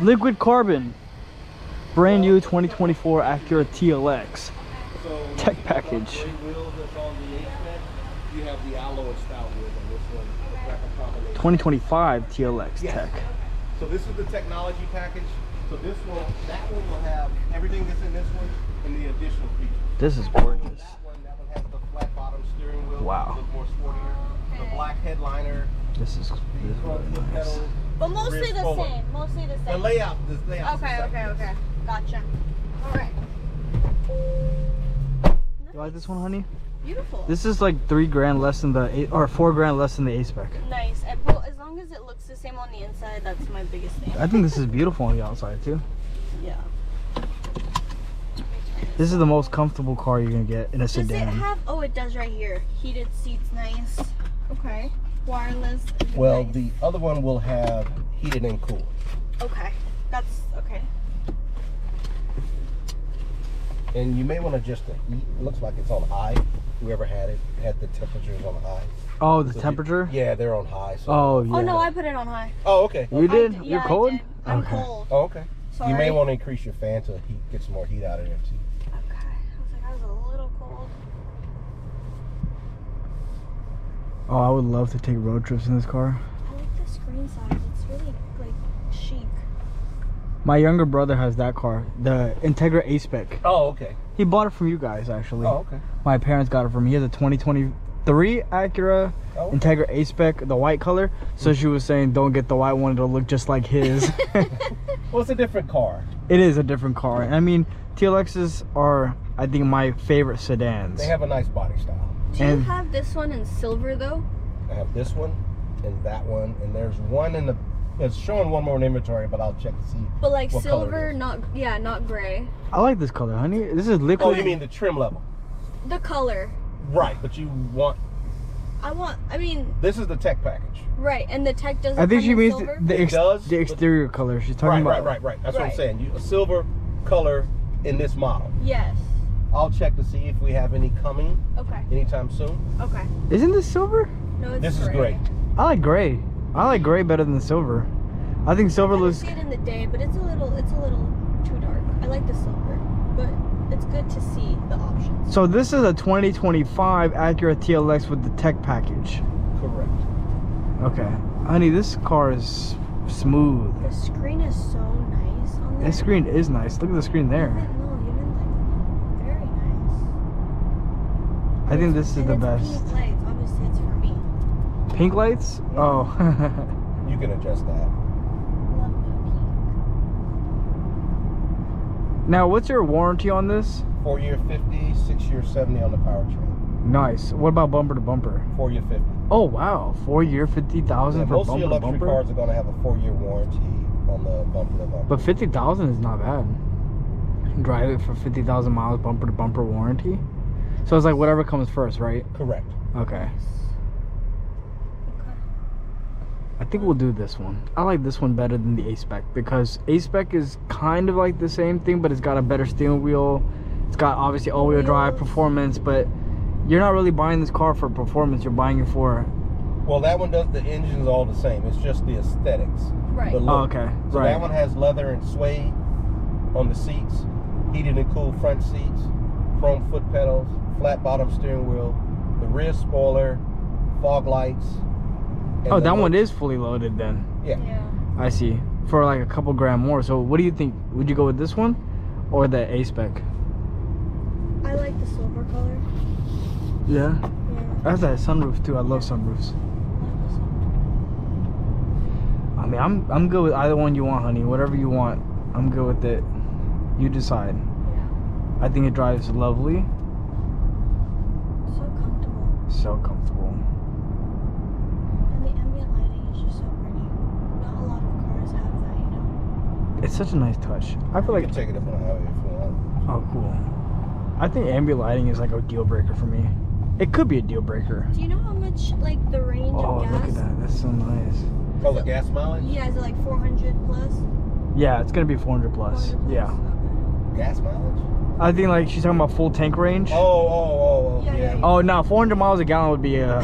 Liquid carbon. Brand new 2024 Acura TLX. So Tech package. Wheels that's on the A-spec, you have the alloy style wheels on this one. It's like a combination. 2025 TLX Yes. Tech. So this is the technology package. So this one, that one will have everything that's in this one and the additional features. This is So gorgeous. that one has the flat bottom steering wheel. Wow. A little more sportier. The black headliner. This is Front really foot nice. pedals. But mostly rear the spoiler. same. Mostly the The same. layout, this layout. Okay. Gotcha. All right. You like this one, honey? Beautiful. This is like $3,000 less than the or $4,000 less than the A-spec. Nice. And, well, as long as it looks the same on the inside, that's my biggest thing. I think this is beautiful on the outside too. Yeah. This is the most comfortable car you're gonna get in a Does it sedan. have? Oh, it does right here. Heated seats, nice. Okay. Wireless. Well, nice. the other one will have heated and cooled. Okay. That's okay. And you may want to adjust the heat. It looks like it's on high. Whoever had it had the temperatures on high. Oh, the So temperature? Yeah, they're on high. So. Oh, yeah. Oh no, I put it on high. Oh, okay. You did? Yeah, You're cold? I did. I'm Okay. cold. Oh, okay. Sorry. You may want to increase your fan to get some more heat out of there too. Okay. I was like, I was a little cold. Oh, I would love to take road trips in this car. I like the screen size. It's really like chic. My younger brother has that car, the Integra A-Spec. Oh, okay. He bought it from you guys, actually. Oh, okay. My parents got it from me. He has a 2023 Acura Oh. Integra A-Spec, the white color. So she was saying, don't get the white one, it'll look just like his. Well, it's a different car. It is a different car. I mean, TLXs are, I think, my favorite sedans. They have a nice body style. Do you And- have this one in silver though? I have this one and that one, and there's one in the. It's showing one more in inventory, but I'll check to see. But like what color it silver, is. not gray. I like this color, honey. This is liquid. Oh, you mean the trim level? The color. Right, but you want. I mean, This is the tech package. right, and the tech doesn't I think come she in means silver? the, It does, the but- exterior color. She's talking about. Right. That's what I'm Right. saying. A silver color in this model. Yes. I'll check to see if we have any coming Okay. anytime soon. Okay. Isn't this silver? No, it's This is gray. I like gray. I like gray better than silver. I think silver I looks. see it in the day, but it's a little too dark. I like the silver, but it's good to see the options. So this is a 2025 Acura TLX with the tech package. Correct. Okay, honey, this car is smooth. The screen is so nice on there. This screen is nice. Look at the screen there. Even like very nice. I think this is And the it's best. Pink lights. Obviously, it's for me. Pink lights? Oh. You can adjust that. Love the pink. Now, what's your warranty on this? 4-year 50, 6-year 70 on the powertrain. Nice. What about bumper to bumper? 4-year 50. Oh wow, 4-year, 50,000 Yeah, for most of your bumper to luxury bumper. cars are going to have a 4-year warranty on the bumper to bumper. But 50,000 is not bad. Drive it for 50,000 miles, bumper to bumper warranty. So it's like whatever comes first, right? Correct. Okay. Okay. I think we'll do this one. I like this one better than the A-Spec because A-Spec is kind of like the same thing, but it's got a better steering wheel. It's got obviously all-wheel drive performance, but you're not really buying this car for performance. You're buying it for... Well, that one does, the engine's all the same. It's just the aesthetics. Right. The look. Oh, okay. So Right. that one has leather and suede on the seats, heated and cooled front seats, chrome foot pedals, flat bottom steering wheel, the rear spoiler, fog lights. and Oh, the that look. one is fully loaded then. Yeah. Yeah. I see. For like a couple grand more. So what do you think? Would you go with this one or the A-Spec? I like the silver color. Yeah. Yeah. That's that sunroof too. I love sunroofs. I mean, I'm good with either one you want, honey. Whatever you want, I'm good with it. You decide. Yeah. I think it drives lovely. So comfortable. So comfortable. And the ambient lighting is just so pretty. Not a lot of cars have that, you know. It's such a nice touch. I feel You like, can take it up on the highway if you want. oh, cool. I think ambient lighting is like a deal breaker for me. It could be a deal breaker. Do you know how much, like, the range Oh, of gas? look at that. That's so nice. Oh, the gas mileage? Yeah, is it like 400 plus? Yeah, it's gonna be 400 plus. 400 plus? Yeah. Okay. Gas mileage? I think like she's talking about full tank range. Oh, Yeah, yeah. yeah. Oh no, 400 miles a gallon would be No.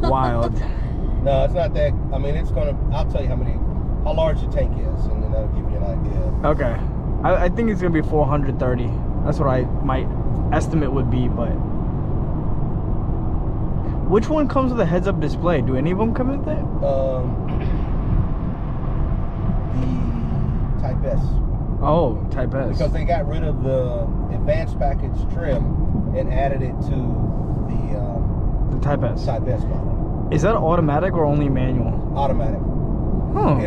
wild. No, it's not that. I mean, it's gonna. I'll tell you how large the tank is, and then That'll give you an idea. Okay. I think it's gonna be 430. That's what my estimate would be, but which one comes with a heads-up display? Do any of them come with it? The Type S. Oh, Type S. Because they got rid of the advanced package trim and added it to the Type S. Type S model. Is that automatic or only manual? Automatic. Huh.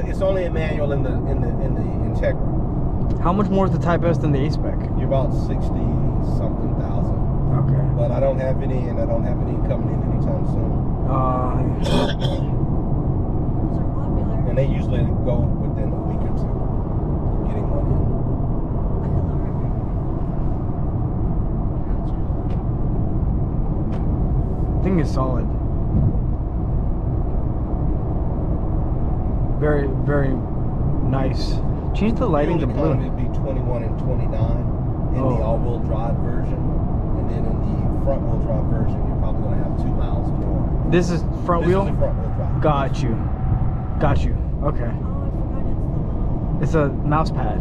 It's only a manual in the Integra. How much more is the Type S than the A-Spec? You're about 60-something thousand. Okay. But I don't have any, and I don't have any coming in anytime soon. Those are popular. And they usually go within a week or two getting one in. I could lower it. Gotcha. Thing is solid. Very, very nice. Change the lighting to blue. It'd be 21 and 29 in the all-wheel drive version, and then in the front-wheel drive version, you're probably going to have 2 miles more. This is front wheel? This is the front-wheel drive. Got you. Got you. Okay. Oh, I forgot It's a mouse pad.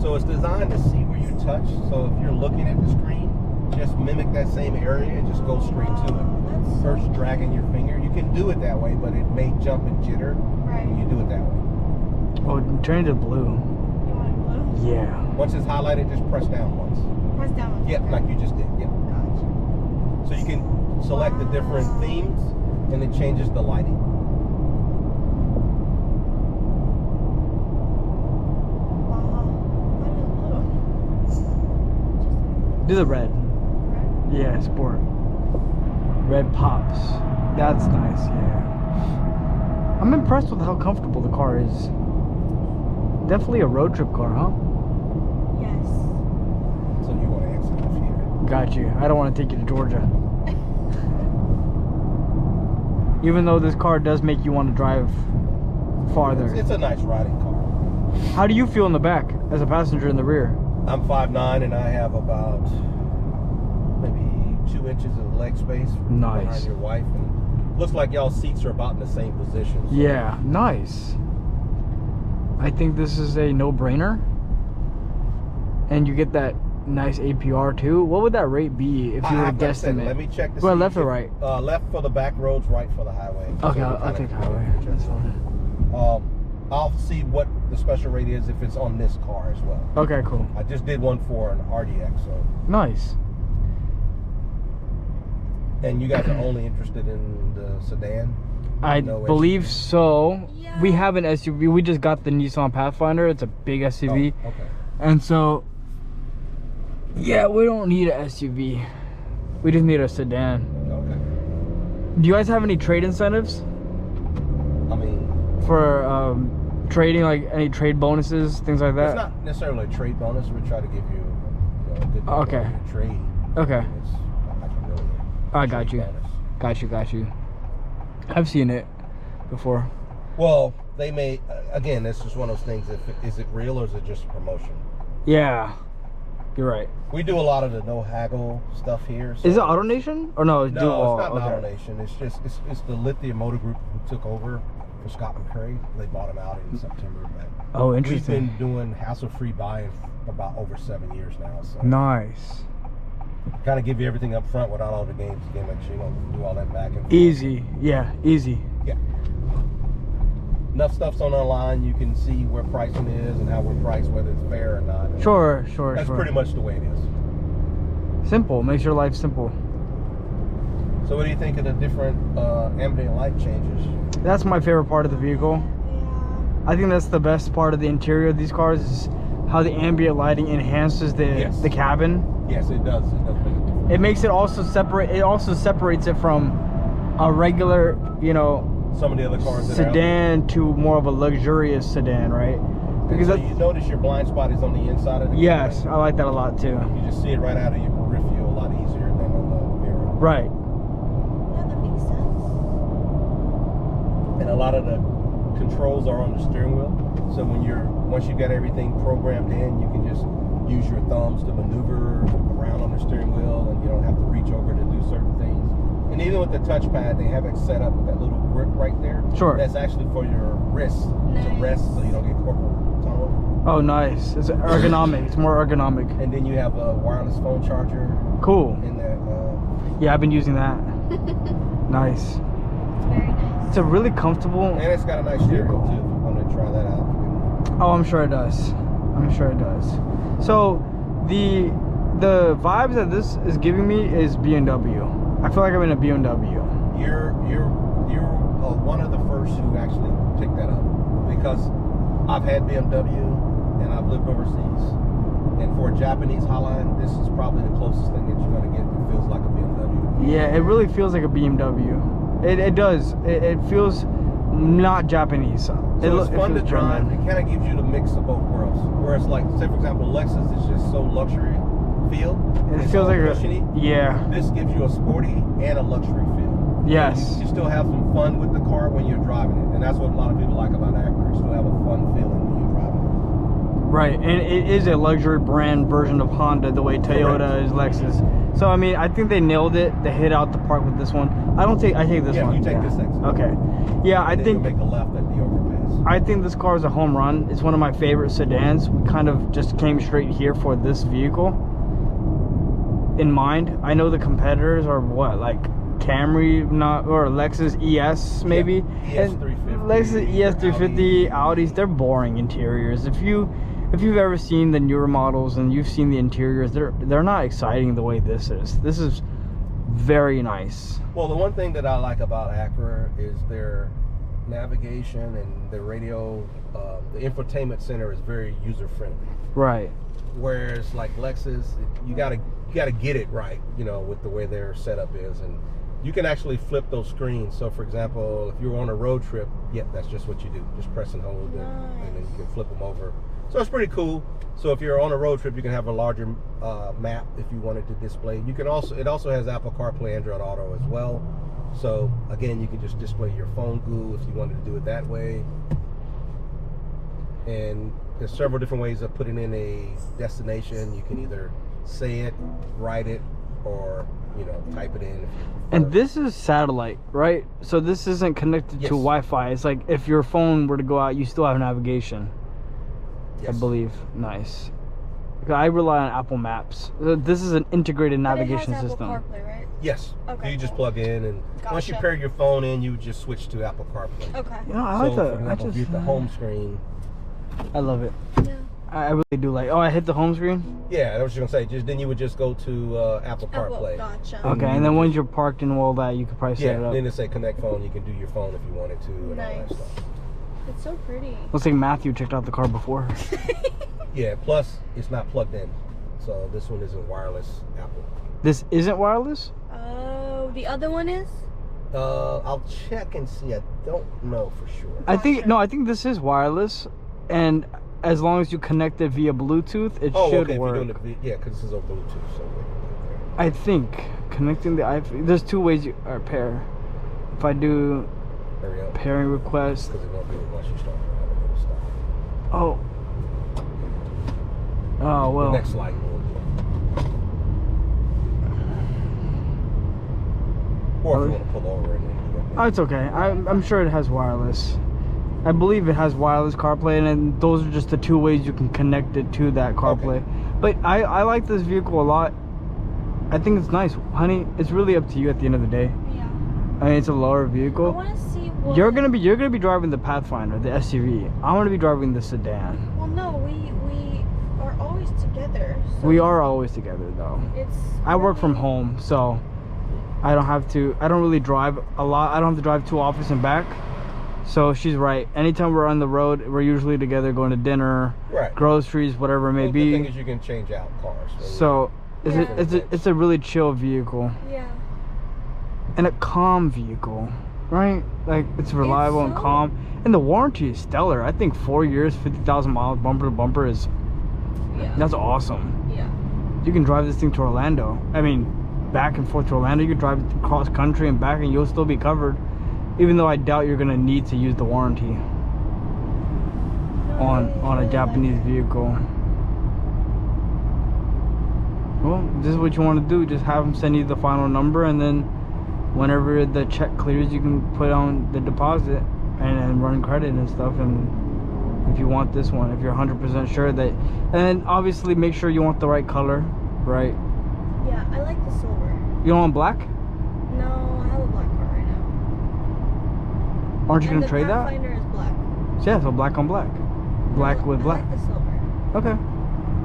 So it's designed to see where you touch. So if you're looking at the screen, just mimic that same area and just go straight to it. First dragging your finger. You can do it that way, but it may jump and jitter when you do it that way. Oh, turn it to blue. You want it blue? Yeah. Once it's highlighted, just press down once. Press down once. Yep, Okay. like you just did. Yep. Gotcha. So you can select the different themes, and it changes the lighting. Wow. That is blue. Do the red. Red? Yeah, sport. Red pops. That's nice, yeah. I'm impressed with how comfortable the car is. Definitely a road trip car, huh? Yes. So you want to exit off here. Got you. I don't want to take you to Georgia. Even though this car does make you want to drive farther. It's a nice riding car. How do you feel in the back as a passenger in the rear? I'm 5'9", and I have about maybe 2 inches of leg space Nice. behind your wife. And looks like y'all's seats are about in the same position. So. Yeah, nice. I think this is a no-brainer. And you get that nice APR too. What would that rate be if you were to guesstimate? Let me check this. Go left or right? Left for the back roads, right for the highway. Okay, So I'll take highway. That's fine. I'll see what the special rate is if it's on this car as well. Okay, cool. I just did one for an RDX, so. Nice. And you guys are only interested in the sedan? I No believe SUV? so. Yeah. We have an SUV. We just got the Nissan Pathfinder. It's a big SUV. Oh, okay. And so, yeah, we don't need an SUV. We just need a sedan. Okay. Do you guys have any trade incentives I mean, for trading, like any trade bonuses, things like it's that? not necessarily a trade bonus. We try to give you, a good number Okay. on your trade. Okay. It's not like a really I got trade you. bonus. Got you. I've seen it before. Well, they may, again, this is one of those things. Is it real or is it just a promotion? Yeah, you're right. We do a lot of the no haggle stuff here. So Is it AutoNation or no? It's No, Duval. it's not Okay. AutoNation. It's just it's the Lithium Motor Group who took over for Scott McCurry. They bought him out in September. But Oh, we've interesting. been doing hassle-free buying for about over 7 years now. So Nice. kind of give you everything up front without all the games and gimmicks. You don't do all that back and forth. Easy. Yeah, easy. Yeah. Enough stuff's on online. You can see where pricing is and how we're priced, whether it's fair or not. Sure. That's pretty much the way it is. Simple. Makes your life simple. So what do you think of the different ambient light changes? That's my favorite part of the vehicle. Yeah. I think that's the best part of the interior of these cars is how the ambient lighting enhances the cabin. Yes, it does. It does make a difference. It makes it also separate. It also separates it from a regular, Some of the other cars that sedan to more of a luxurious sedan, right? Because so that's- you notice your blind spot is on the inside of the yes, camera. I like that a lot too. You just see it right out of your peripheral a lot easier than on the mirror. Right. Yeah, that makes sense. And a lot of the controls are on the steering wheel. So once you got everything programmed in, you can just use your thumbs to maneuver around on the steering wheel, and you don't have to reach over to do certain things. And even with the touchpad, they have it set up with that little grip right there. Sure. That's actually for your wrist to rest, so you don't get corporal tunnel. Oh, nice. It's ergonomic. It's more ergonomic. And then you have a wireless phone charger. Cool. In that. Yeah, I've been using that. Nice. It's very nice. It's a really comfortable. And it's got a nice stereo too. If you want to try that out. Oh, I'm sure it does. I'm sure it does. So, the vibes that this is giving me is BMW. I feel like I'm in a BMW. You're one of the first who actually picked that up, because I've had BMW and I've lived overseas, and for a Japanese Highline, this is probably the closest thing that you're gonna get that feels like a BMW. Yeah, it really feels like a BMW. It does. It feels not Japanese. So it's fun to drive. It kind of gives you the mix of both worlds. Whereas, like, say for example, Lexus is just so luxury feel. It feels like cushiony. Yeah. This gives you a sporty and a luxury feel. Yes. You still have some fun with the car when you're driving it, and that's what a lot of people like about Acura. You still have a fun feeling when you're driving it. Right, and it is a luxury brand version of Honda, the way Toyota is Lexus. So I mean, I think they nailed it. They hit out the park with this one. I take this one. Yeah, you take this exit. Okay. Yeah, And then you make a left at the overpass. I think this car is a home run. It's one of my favorite sedans. We kind of just came straight here for this vehicle in mind. I know the competitors are what, like Camry, or Lexus ES maybe. Yeah, ES350. Lexus ES350, Audis. They're boring interiors. If you've ever seen the newer models and you've seen the interiors, they're not exciting the way this is. This is very nice. Well, the one thing that I like about Acura is their navigation and the radio. The infotainment center is very user friendly. Right. Whereas like Lexus, you gotta get it right, you know, with the way their setup is, and you can actually flip those screens. So for example, if you're on a road trip, that's just what you do. Just press and hold, and then you can flip them over. So it's pretty cool. So if you're on a road trip, you can have a larger map if you wanted to display. You can it also has Apple CarPlay, Android Auto as well. So again, you can just display your phone GUI if you wanted to do it that way. And there's several different ways of putting in a destination. You can either say it, write it, or type it in. And this is satellite, right? So this isn't connected to Wi-Fi. It's like if your phone were to go out, you still have navigation. Yes. I believe. Nice. I rely on Apple Maps. This is an integrated navigation system. Apple CarPlay, right? Yes. Okay. So you just plug in, and once you pair your phone in, you just switch to Apple CarPlay. Okay. I like for example, if you hit the home screen. I love it. Yeah. I really do like. Oh, I hit the home screen. Yeah, I was just gonna say. Then you would just go to Apple CarPlay. Gotcha. Okay, and then once you're parked and all that, you could probably set it up. Then it say connect phone. You can do your phone if you wanted to, and all that stuff. It's so pretty. Looks like Matthew checked out the car before. Yeah. Plus, it's not plugged in, so this one isn't wireless. Apple. This isn't wireless? Oh, the other one is. I'll check and see. I don't know for sure. I think this is wireless, and as long as you connect it via Bluetooth, it should work. If you're doing because this is over Bluetooth, so I think connecting the iPhone. There's two ways you pair. If I do pairing request. Because it won't be once you start driving, it'll stop. Oh. Oh well. The next slide will do. Or if you want to pull over and then do it. Oh, it's okay. I'm sure it has wireless. I believe it has wireless CarPlay, and then those are just the two ways you can connect it to that CarPlay. Okay. But I like this vehicle a lot. I think it's nice, honey. It's really up to you at the end of the day. Yeah. I mean, it's a lower vehicle. I want to see what... You're gonna be driving the Pathfinder, the SUV. I'm gonna be driving the sedan. Well, no, we are always together. So we are always together, though. I work from home, so I don't really drive a lot. I don't have to drive to office and back. So she's right. Anytime we're on the road, we're usually together, going to dinner, groceries, whatever it may be. The thing is, you can change out cars. So it's a really chill vehicle. Yeah. And a calm vehicle, right? Like it's reliable and calm. And the warranty is stellar. I think 4 years, 50,000 miles, bumper to bumper is. Yeah. That's awesome. Yeah. You can drive this thing to Orlando. I mean, back and forth to Orlando. You can drive it cross country and back, and you'll still be covered. Even though I doubt you're gonna need to use the warranty on a Japanese vehicle. Well, this is what you want to do. Just have them send you the final number, and then whenever the check clears, you can put on the deposit and run credit and stuff. And if you want this one, if you're 100% sure that, and obviously make sure you want the right color, right? Yeah, I like the silver. You don't want black? No, I have a black car right now. Aren't you And gonna trade the that? Pathfinder is black. Yeah, so black on black. Black No, with black. I like the silver. Okay.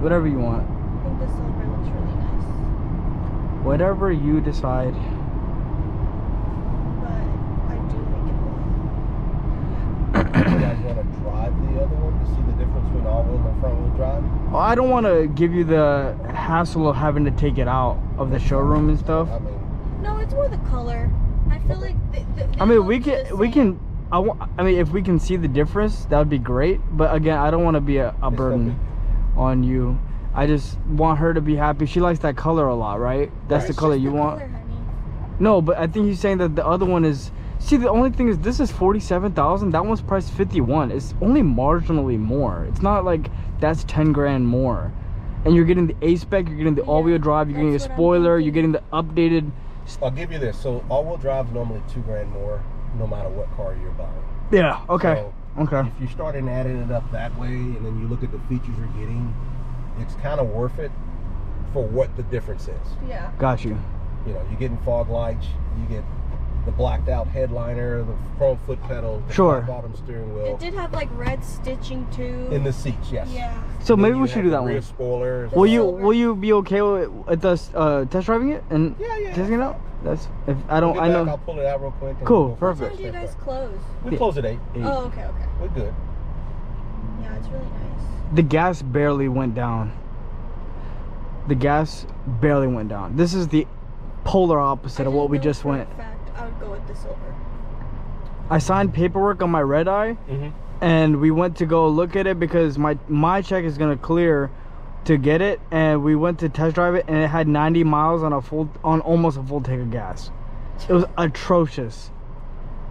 Whatever you want. I think the silver looks really nice. Whatever you decide. But I do like it black. Do you guys want to drive the other one to see the difference between all-wheel and front-wheel drive? Well, I don't want to give you the hassle of having to take it out of the showroom and stuff. I mean, No, it's more the color. I feel like I mean, we can. I mean, if we can see the difference, that would be great. But again, I don't want to be a it's burden no on you. I just want her to be happy. She likes that color a lot, right? That's Right. the color you want. Color, honey. No, but I think he's saying that the other one is. See, the only thing is, this is 47,000. That one's priced 51. It's only marginally more. It's not like that's 10 grand more. And you're getting the A spec. You're getting the all-wheel drive. You're getting a that's what I'm spoiler. You're thinking. getting the updated. I'll give you this. So all-wheel drive is normally $2 grand more, no matter what car you're buying. Yeah. Okay. So, Okay. if you started adding it up that way, and then you look at the features you're getting, it's kind of worth it for what the difference is. Yeah. Got you. You know, you're getting fog lights, you get the blacked out headliner, the chrome foot pedals, the Sure. flat bottom steering wheel. It did have like red stitching too. In the seats, yes. Yeah. So And then maybe you we should have do the that rear one. spoilers. The Will silver. you be okay with us test driving it and Yeah. testing it out? That's if I don't We'll I get back, know. I'll pull it out real quick. And Cool, we'll go for What perfect. time do you guys close? We close at 8. Oh, okay, okay. We're good. Yeah, it's really nice. The gas barely went down. The gas barely went down. This is the polar opposite of what we just went. In fact, I would go with the silver. I signed paperwork on my red eye, Mm-hmm. and we went to go look at it because my check is gonna clear to get it, and we went to test drive it, and it had 90 miles on almost a full tank of gas. It was atrocious.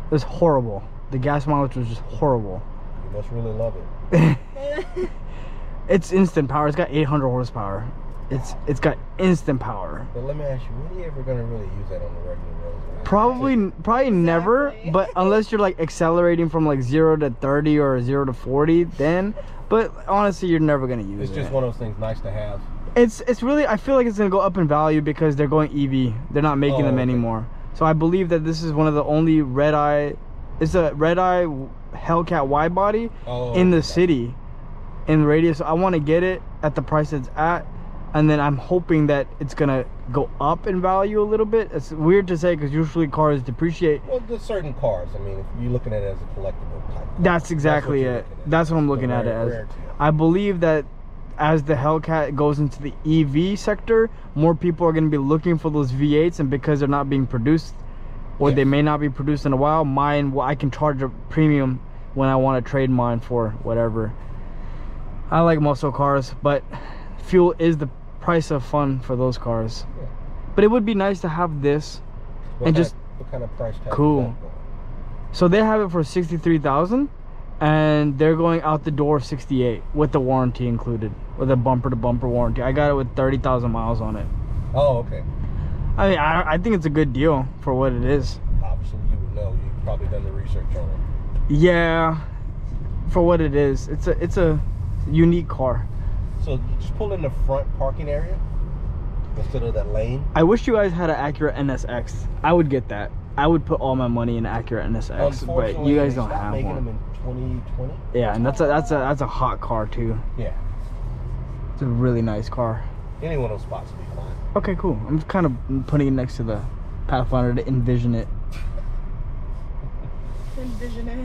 It was horrible. The gas mileage was just horrible. You must really love it. It's instant power. It's got 800 horsepower. It's got instant power. But let me ask you, when are you ever going to really use that on the regular roads? Probably never, Exactly. but unless you're like accelerating from like 0 to 30 or 0 to 40, then. But honestly, you're never gonna use It's it. just one of those things nice to have. It's really, I feel like it's gonna go up in value because they're going EV. They're not making them okay. anymore. So I believe that this is one of the only red eye. It's a red eye Hellcat wide body in the city, in radius. I want to get it at the price it's at, and then I'm hoping that it's gonna go up in value a little bit. It's weird to say because usually cars depreciate. Well, there's certain cars. I mean, if you're looking at it as a collectible type car, That's exactly what you're it. looking at. That's what I'm looking The at it rare- as. rarity. I believe that as the Hellcat goes into the EV sector, more people are going to be looking for those V8s, and because they're not being produced, or Yes. they may not be produced in a while, mine, well, I can charge a premium when I want to trade mine for whatever. I like muscle cars, but fuel is the price of fun for those cars. Yeah. But it would be nice to have this. What And kind- just- what kind of price tag? Cool. is that going? So they have it for 63,000, and they're going out the door 68 with the warranty included, with a bumper to bumper warranty. I got it with 30,000 miles on it. Oh, okay. I mean, I think it's a good deal for what it is. Obviously, you would know. You've probably done the research on it. Yeah, for what it is, it's a unique car. So you just pull in the front parking area instead of that lane. I wish you guys had an Acura NSX. I would get that. I would put all my money in Acura NSX, but you guys they don't stopped have making one. them in 2020. Yeah, and that's a hot car too. Yeah. It's a really nice car. Any one of those spots would be fine. Okay, cool. I'm kind of putting it next to the Pathfinder to envision it. Envision it.